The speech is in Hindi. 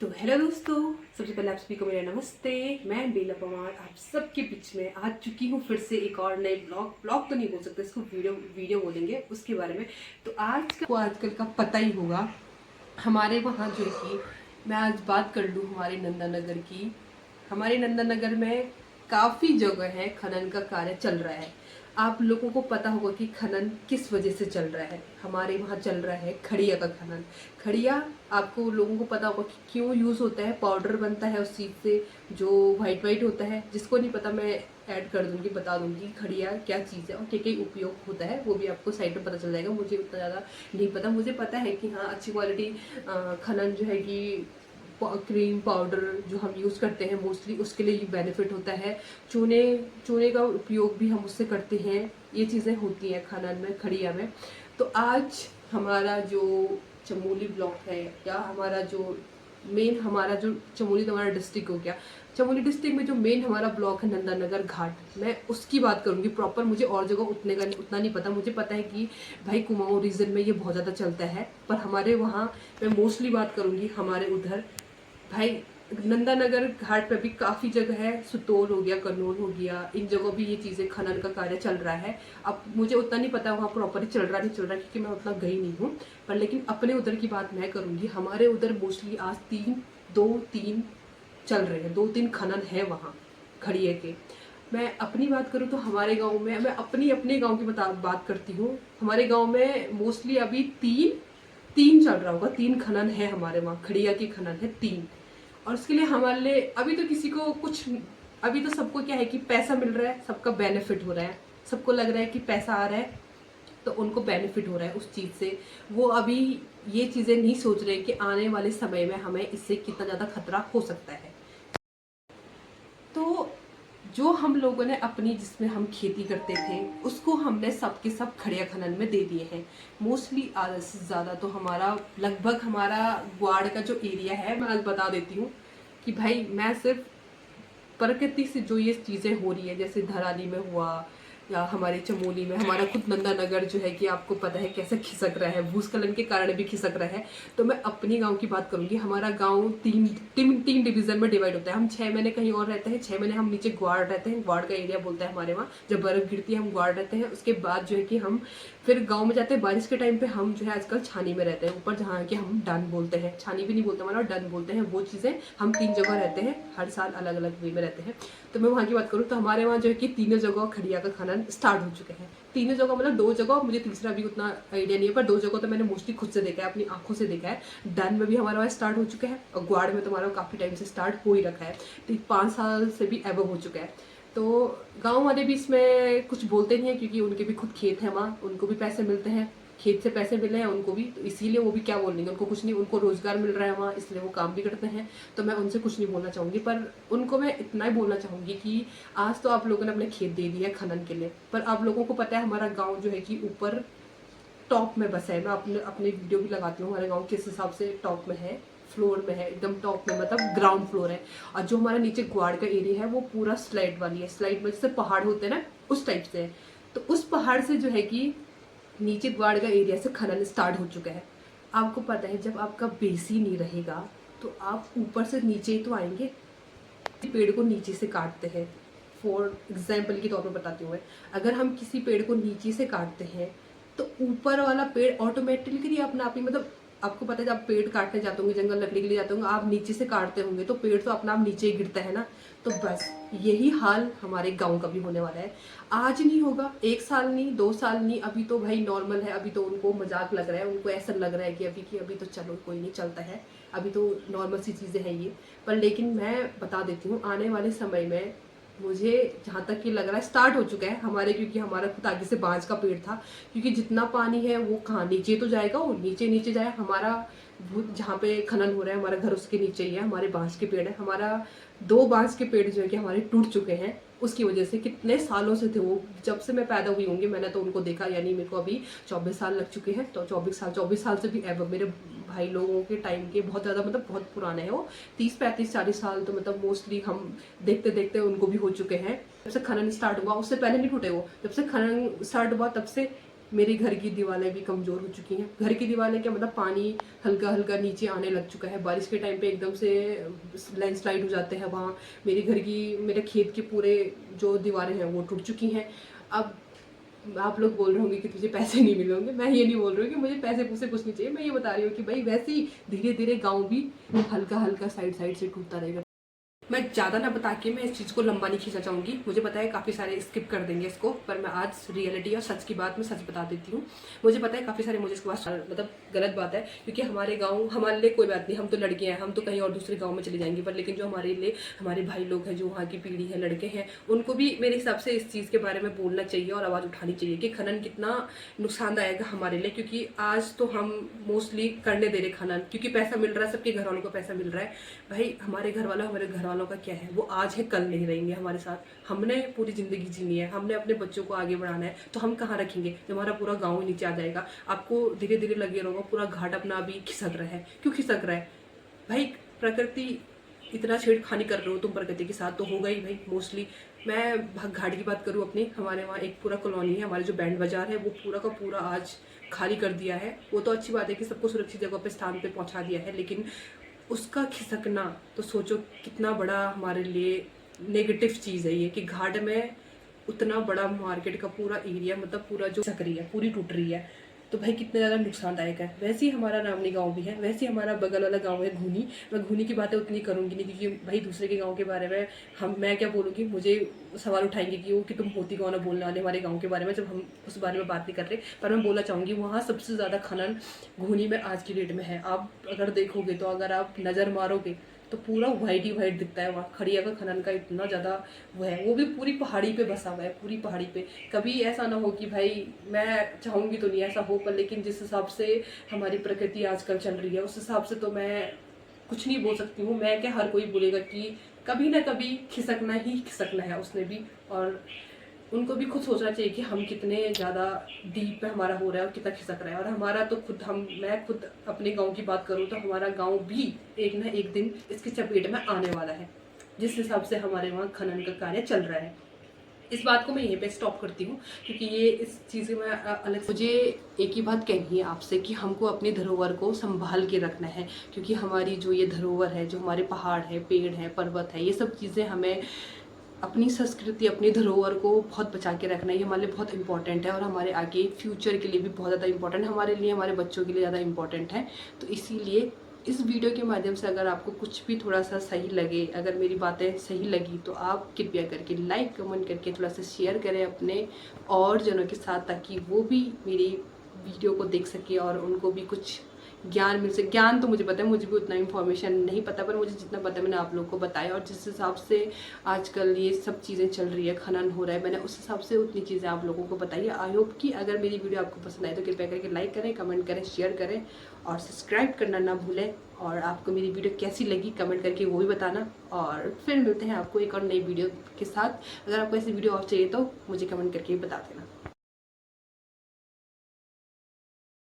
तो हेलो दोस्तों, सबसे पहले आप सभी को मेरा नमस्ते। मैं बेला पवार आप सबके बीच में आ चुकी हूँ फिर से एक और नए ब्लॉग तो नहीं बोल सकते इसको, वीडियो बोलेंगे उसके बारे में। तो आजकल का पता ही होगा हमारे वहाँ जो है कि मैं आज बात कर लूँ हमारे नंदानगर की। हमारे नंदानगर में काफ़ी जगह है खनन का कार्य चल रहा है। आप लोगों को पता होगा कि खनन किस वजह से चल रहा है। हमारे वहाँ चल रहा है खड़िया का खनन। खड़िया आपको लोगों को पता होगा कि क्यों यूज़ होता है, पाउडर बनता है उस चीज़ से जो वाइट होता है। जिसको नहीं पता मैं ऐड कर दूंगी, बता दूंगी खड़िया क्या चीज़ है और क्या क्या उपयोग होता है, वो भी आपको साइड में पता चल जाएगा। मुझे उतना ज़्यादा नहीं पता, मुझे पता है कि हाँ अच्छी क्वालिटी खनन जो है कि क्रीम पाउडर जो हम यूज़ करते हैं मोस्टली उसके लिए बेनिफिट होता है। चूने का उपयोग भी हम उससे करते हैं। ये चीज़ें होती हैं खनन में, खड़िया में। तो आज हमारा जो चमोली ब्लॉक है या हमारा जो चमोली तो हमारा डिस्ट्रिक्ट हो गया। चमोली डिस्ट्रिक्ट में जो मेन हमारा ब्लॉक है नंदानगर घाट, मैं उसकी बात करूंगी प्रॉपर। मुझे और जगह उतना नहीं पता। मुझे पता है कि भाई कुमाऊं रीजन में ये बहुत ज़्यादा चलता है, पर हमारे वहाँ मैं मोस्टली बात करूंगी हमारे उधर। भाई नंदानगर घाट पे भी काफ़ी जगह है, सुतोल हो गया, कन्नौज हो गया, इन जगहों भी ये चीज़ें खनन का कार्य चल रहा है। अब मुझे उतना नहीं पता वहाँ प्रॉपरली चल रहा नहीं चल रहा क्योंकि मैं उतना गई नहीं हूँ, पर लेकिन अपने उधर की बात मैं करूँगी। हमारे उधर मोस्टली आज दो तीन चल रहे हैं, 2-3 खनन है वहाँ खड़िए के। मैं अपनी बात करूँ तो हमारे गाँव में, मैं अपने गाँव की बात करती हूँ। हमारे गाँव में मोस्टली अभी तीन चल रहा होगा, 3 खनन है हमारे वहाँ। खड़िया की खनन है 3। और उसके लिए हमारे लिए अभी तो किसी को कुछ, अभी तो सबको क्या है कि पैसा मिल रहा है, सबका बेनिफिट हो रहा है, सबको लग रहा है कि पैसा आ रहा है तो उनको बेनिफिट हो रहा है उस चीज़ से। वो अभी ये चीज़ें नहीं सोच रहे कि आने वाले समय में हमें इससे कितना ज़्यादा खतरा हो सकता है। तो जो हम लोगों ने अपनी, जिसमें हम खेती करते थे, उसको हमने सब के सब खड़िया खनन में दे दिए हैं। मोस्टली आधा से ज़्यादा तो हमारा लगभग हमारा ग्वाड़ का जो एरिया है, मैं आज बता देती हूँ कि भाई मैं सिर्फ प्रकृति से जो ये चीज़ें हो रही है, जैसे धराली में हुआ या हमारे चमोली में, हमारा खुद नंदानगर जो है कि आपको पता है कैसे खिसक रहा है, भूस्खलन के कारण भी खिसक रहा है। तो मैं अपनी गांव की बात करूंगी। हमारा गांव तीन डिवीजन में डिवाइड होता है। हम 6 महीने कहीं और रहते हैं, 6 महीने हम नीचे ग्वाड़ रहते हैं, ग्वाड़ का एरिया बोलता है हमारे वहाँ। जब बर्फ गिरती है हम ग्वाड़ रहते हैं। उसके बाद जो है कि हम फिर गाँव में जाते हैं। बारिश के टाइम पे हम जो है आजकल छानी में रहते हैं, ऊपर जहाँ के हम डन बोलते हैं, छानी भी नहीं बोलते हमारा, डन बोलते हैं। वो चीज़ें हम 3 जगह रहते हैं, हर साल अलग अलग वे में रहते हैं। तो मैं वहाँ की बात करूँ तो हमारे वहाँ जो है कि 3 जगह खड़िया का खनन स्टार्ट हो चुके हैं। 3 जगह मतलब 2 जगह, मुझे तीसरा भी उतना आइडिया नहीं है, पर 2 जगह तो मैंने मोस्टली खुद से देखा है, अपनी आंखों से देखा है। डन में भी हमारा वहाँ स्टार्ट हो चुका है और ग्वाड़ में तो हमारा काफ़ी टाइम से स्टार्ट हो ही रखा है, तो 5 साल से भी एबव हो चुका है। तो गाँव वाले भी इसमें कुछ बोलते नहीं है क्योंकि उनके भी खुद खेत है वहाँ, उनको भी पैसे मिलते हैं, खेत से पैसे मिल रहे हैं उनको भी, तो इसीलिए वो भी क्या बोलेंगे, उनको कुछ नहीं, उनको रोजगार मिल रहा है वहाँ, इसलिए वो काम भी करते हैं। तो मैं उनसे कुछ नहीं बोलना चाहूँगी, पर उनको मैं इतना ही बोलना चाहूँगी कि आज तो आप लोगों ने अपने खेत दे दिए खनन के लिए, पर आप लोगों को पता है हमारा गाँव जो है कि ऊपर टॉप में बसा है। मैं अपने वीडियो भी लगाती हूँ हमारे गाँव किस हिसाब से टॉप में है, फ्लोर में है, एकदम टॉप में, मतलब ग्राउंड फ्लोर है। और जो हमारा नीचे ग्वाड़ का एरिया है वो पूरा स्लाइड वाली है, स्लाइड में जैसे पहाड़ होते हैं ना उस टाइप से है। तो उस पहाड़ से जो है कि नीचे ग्वाड़ का एरिया से खनन स्टार्ट हो चुका है। आपको पता है जब आपका बेस ही नहीं रहेगा तो आप ऊपर से नीचे ही तो आएंगे। पेड़ को नीचे से काटते हैं, फॉर एग्जाम्पल के तौर पर बताती हूँ मैं, अगर हम किसी पेड़ को नीचे से काटते हैं तो ऊपर वाला पेड़ ऑटोमेटिकली अपना आप ही, मतलब आपको पता है जब पेड़ काटने जाते होंगे, जंगल लकड़ी के लिए जाते होंगे, आप नीचे से काटते होंगे तो पेड़ तो अपना आप नीचे ही गिरता है ना। तो बस यही हाल हमारे गांव का भी होने वाला है। आज नहीं होगा, 1 साल नहीं, 2 साल नहीं, अभी तो भाई नॉर्मल है, अभी तो उनको मजाक लग रहा है, उनको ऐसा लग रहा है कि अभी तो चलो कोई नहीं, चलता है, अभी तो नॉर्मल सी चीज़ें हैं ये। पर लेकिन मैं बता देती हूँ आने वाले समय में मुझे जहाँ तक कि लग रहा है स्टार्ट हो चुका है हमारे, क्योंकि हमारा खुद आगे से बांस का पेड़ था, क्योंकि जितना पानी है वो कहाँ नीचे तो जाएगा, वो नीचे नीचे जाए। हमारा जहाँ पे खनन हो रहा है हमारा घर उसके नीचे ही है, हमारे बांस के पेड़ है। हमारा 2 बांस के पेड़ जो है कि हमारे टूट चुके हैं उसकी वजह से। कितने सालों से थे वो, जब से मैं पैदा हुई होंगी मैंने तो उनको देखा, यानी मेरे को अभी 24 साल लग चुके हैं। तो 24 साल से भी अब मेरे भाई लोगों के टाइम के बहुत ज़्यादा, मतलब बहुत पुराने हैं वो, 30-35-40 साल तो मतलब मोस्टली हम देखते देखते उनको भी हो चुके हैं। जब से खनन स्टार्ट हुआ, उससे पहले नहीं टूटे वो, जब से खनन स्टार्ट हुआ तब से मेरे घर की दीवारें भी कमज़ोर हो चुकी हैं। घर की दीवारें क्या मतलब पानी हल्का हल्का नीचे आने लग चुका है। बारिश के टाइम पे एकदम से लैंडस्लाइड हो जाते हैं वहाँ। मेरे घर की, मेरे खेत की पूरे जो दीवारें हैं वो टूट चुकी हैं। अब आप लोग बोल रहे होंगे कि तुझे पैसे नहीं मिले होंगे। मैं ये नहीं बोल रही हूँ कि मुझे पैसे पूसे कुछ नहीं चाहिए। मैं ये बता रही हूँ कि भाई वैसे ही धीरे धीरे गाँव भी हल्का हल्का साइड साइड से टूटता रहेगा। मैं ज़्यादा ना बता के मैं इस चीज़ को लंबा नहीं खींचना चाहूँगी। मुझे पता है काफ़ी सारे स्किप कर देंगे इसको, पर मैं आज रियलिटी और सच की बात मैं सच बता देती हूँ। मुझे पता है काफ़ी सारे मुझे इसके बाद मतलब गलत बात है, क्योंकि हमारे गांव हमारे लिए कोई बात नहीं, हम तो लड़के हैं, हम तो कहीं और दूसरे गांव में चले जाएंगे, पर लेकिन जो हमारे लिए हमारे भाई लोग हैं, जो वहाँ की पीढ़ी है, लड़के हैं, उनको भी मेरे हिसाब से इस चीज़ के बारे में बोलना चाहिए और आवाज़ उठानी चाहिए कि खनन कितना नुकसानदायक है हमारे लिए। क्योंकि आज तो हम मोस्टली करने दे रहे खनन, क्योंकि पैसा मिल रहा है, सबके घर वालों को पैसा मिल रहा है। भाई हमारे घर वालों का क्या है, वो आज है कल नहीं रहेंगे हमारे साथ। हमने पूरी जिंदगी जीनी है, हमने अपने बच्चों को आगे बढ़ाना है, तो हम कहाँ रखेंगे जब हमारा पूरा गांव ही नीचे आ जाएगा। आपको धीरे धीरे लगे रहोगा पूरा घाट अपना अभी खिसक रहा है। क्यों खिसक रहा है भाई? प्रकृति इतना छेड़खानी कर रहे हो तुम प्रकृति के साथ, तो होगा ही भाई मोस्टली। मैं घाट की बात करूँ अपने, हमारे वहाँ एक पूरा कॉलोनी है, हमारे जो बैंड बाजार है वो पूरा का पूरा आज खाली कर दिया है। वो तो अच्छी बात है कि सबको सुरक्षित जगह पे स्थान पे पहुंचा दिया है, लेकिन उसका खिसकना तो सोचो कितना बड़ा हमारे लिए नेगेटिव चीज़ है ये, कि घाट में उतना बड़ा मार्केट का पूरा एरिया मतलब पूरा जो खिसक रही है, पूरी टूट रही है, तो भाई कितना ज़्यादा नुकसानदायक है। वैसे ही हमारा नामनी गांव भी है, वैसे ही हमारा बगल वाला गांव है घूनी। मैं घूनी की बातें उतनी करूंगी नहीं, क्योंकि भाई दूसरे के गांव के बारे में मैं क्या बोलूँगी, मुझे सवाल उठाएंगे कि वो कि तुम होती कौन है बोलने वाले हमारे गाँव के बारे में, जब हम उस बारे में बात नहीं कर रहे। पर मैं बोलना चाहूँगी वहाँ सबसे ज़्यादा खनन घूनी में आज की डेट में है। आप अगर देखोगे तो, अगर आप नज़र मारोगे तो पूरा वाइट ही वाइट दिखता है वहाँ। खड़िया का खनन का इतना ज़्यादा वो है, वो भी पूरी पहाड़ी पे बसा हुआ है, पूरी पहाड़ी पे। कभी ऐसा ना हो कि भाई, मैं चाहूँगी तो नहीं ऐसा हो, पर लेकिन जिस हिसाब से हमारी प्रकृति आजकल चल रही है उस हिसाब से तो मैं कुछ नहीं बोल सकती हूँ। मैं क्या, हर कोई बोलेगा कि कभी ना कभी खिसकना ही खिसकना है उसने भी, और उनको भी खुद सोचना चाहिए कि हम कितने ज़्यादा डीप पे हमारा हो रहा है और कितना खिसक रहा है। और हमारा तो खुद मैं खुद अपने गांव की बात करूँ तो हमारा गांव भी एक ना एक दिन इसकी चपेट में आने वाला है, जिस हिसाब से हमारे वहाँ खनन का कार्य चल रहा है। इस बात को मैं यहीं पे स्टॉप करती हूँ, क्योंकि ये इस चीज़ में अलग मुझे एक ही बात कहनी है आपसे कि हमको अपनी धरोहर को संभाल के रखना है। क्योंकि हमारी जो ये धरोहर है, जो हमारे पहाड़ है, पेड़ है, पर्वत है, ये सब चीज़ें हमें अपनी संस्कृति, अपनी धरोहर को बहुत बचा के रखना, ये हमारे लिए बहुत इंपॉर्टेंट है, और हमारे आगे फ्यूचर के लिए भी बहुत ज़्यादा इंपॉर्टेंट है, हमारे लिए, हमारे बच्चों के लिए ज़्यादा इंपॉर्टेंट है। तो इसीलिए इस वीडियो के माध्यम से अगर आपको कुछ भी थोड़ा सा सही लगे, अगर मेरी बातें सही लगी, तो आप कृपया करके लाइक कमेंट करके थोड़ा सा शेयर करें अपने और जनों के साथ, ताकि वो भी मेरी वीडियो को देख सके और उनको भी कुछ ज्ञान मिल सके। ज्ञान तो मुझे पता है, मुझे भी उतना इन्फॉर्मेशन नहीं पता, पर मुझे जितना पता है मैंने आप लोगों को बताया, और जिस हिसाब से आजकल ये सब चीज़ें चल रही है, खनन हो रहा है, मैंने उस हिसाब से उतनी चीज़ें आप लोगों को बताई है। आई होप कि अगर मेरी वीडियो आपको पसंद आए तो कृपया करके लाइक करें, कमेंट करें, शेयर करें और सब्सक्राइब करना ना भूलें। और आपको मेरी वीडियो कैसी लगी कमेंट करके वो भी बताना, और फिर मिलते हैं आपको एक और नई वीडियो के साथ। अगर आपको ऐसी वीडियो और चाहिए तो मुझे कमेंट करके बता देना।